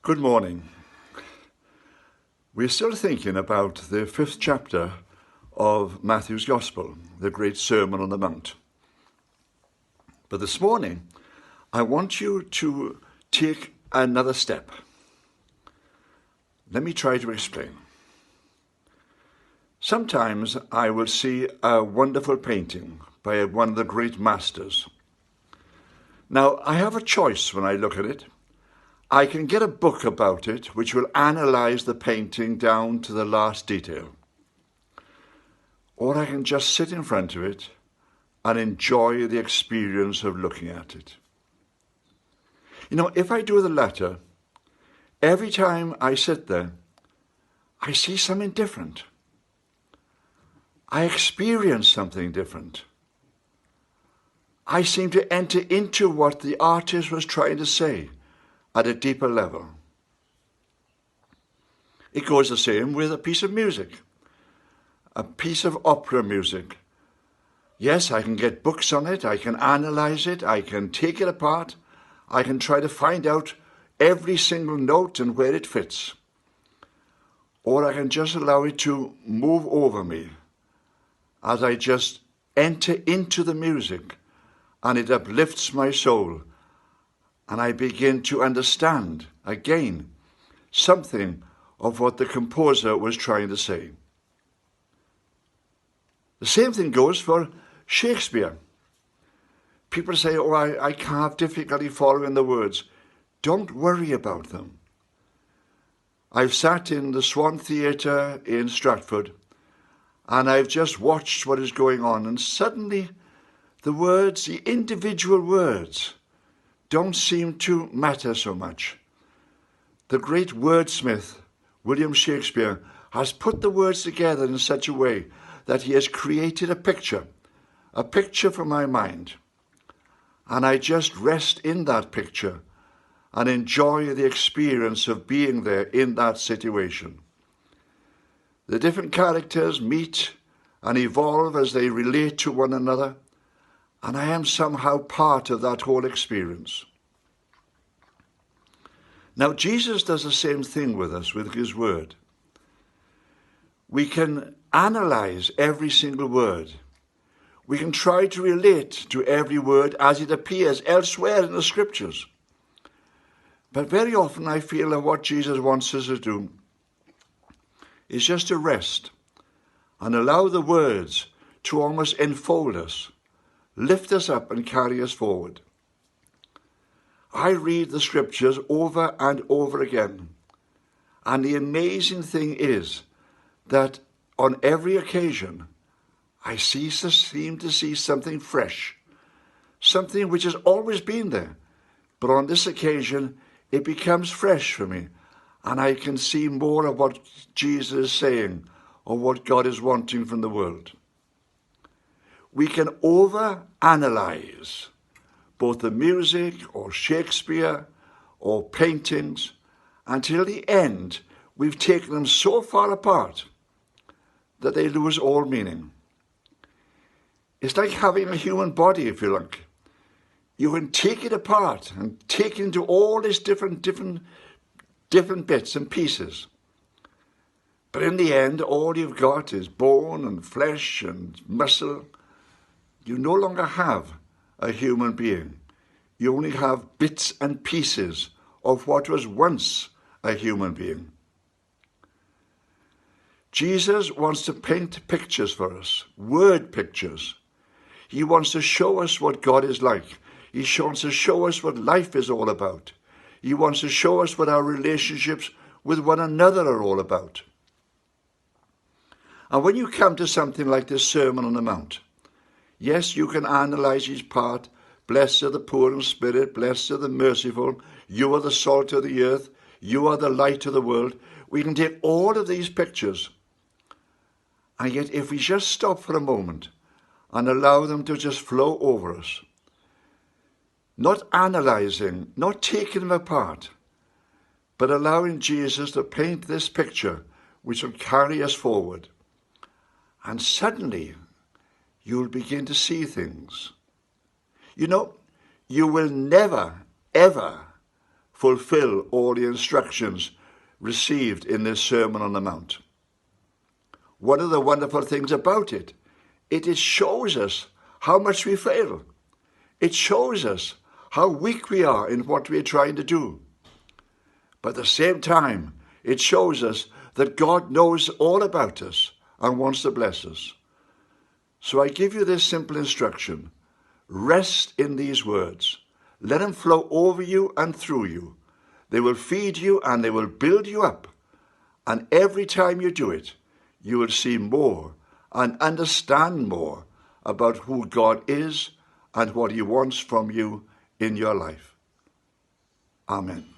Good morning. We're still thinking about the 5th chapter of Matthew's Gospel, the great Sermon on the Mount. But this morning, I want you to take another step. Let me try to explain. Sometimes I will see a wonderful painting by one of the great masters. Now, I have a choice when I look at it. I can get a book about it which will analyze the painting down to the last detail. Or I can just sit in front of it and enjoy the experience of looking at it. You know, if I do the latter, every time I sit there, I see something different. I experience something different. I seem to enter into what the artist was trying to say at a deeper level. It goes the same with a piece of music, a piece of opera music. Yes, I can get books on it, I can analyze it, I can take it apart, I can try to find out every single note and where it fits. Or I can just allow it to move over me as I just enter into the music and it uplifts my soul. And I begin to understand, again, something of what the composer was trying to say. The same thing goes for Shakespeare. People say, I have difficulty following the words. Don't worry about them. I've sat in the Swan Theatre in Stratford, and I've just watched what is going on, and suddenly the words, the individual words, don't seem to matter so much. The great wordsmith, William Shakespeare, has put the words together in such a way that he has created a picture for my mind. And I just rest in that picture and enjoy the experience of being there in that situation. The different characters meet and evolve as they relate to one another, and I am somehow part of that whole experience. Now, Jesus does the same thing with us, with his word. We can analyze every single word. We can try to relate to every word as it appears elsewhere in the scriptures. But very often I feel that what Jesus wants us to do is just to rest and allow the words to almost enfold us, lift us up and carry us forward. I read the scriptures over and over again. And the amazing thing is that on every occasion, I seem to see something fresh, something which has always been there. But on this occasion, it becomes fresh for me. And I can see more of what Jesus is saying or what God is wanting from the world. We can over-analyze both the music or Shakespeare or paintings until the end we've taken them so far apart that they lose all meaning. It's like having a human body, if you like. You can take it apart and take it into all these different bits and pieces. But in the end, all you've got is bone and flesh and muscle. You no longer have a human being. You only have bits and pieces of what was once a human being. Jesus wants to paint pictures for us, word pictures. He wants to show us what God is like. He wants to show us what life is all about. He wants to show us what our relationships with one another are all about. And when you come to something like this Sermon on the Mount, yes, you can analyze each part. Blessed are the poor in spirit, blessed are the merciful. You are the salt of the earth. You are the light of the world. We can take all of these pictures. And yet if we just stop for a moment and allow them to just flow over us, not analyzing, not taking them apart, but allowing Jesus to paint this picture which will carry us forward. And suddenly, you'll begin to see things. You know, you will never, ever fulfill all the instructions received in this Sermon on the Mount. One of the wonderful things about it, it shows us how much we fail. It shows us how weak we are in what we are trying to do. But at the same time, it shows us that God knows all about us and wants to bless us. So I give you this simple instruction. Rest in these words. Let them flow over you and through you. They will feed you and they will build you up. And every time you do it, you will see more and understand more about who God is and what he wants from you in your life. Amen.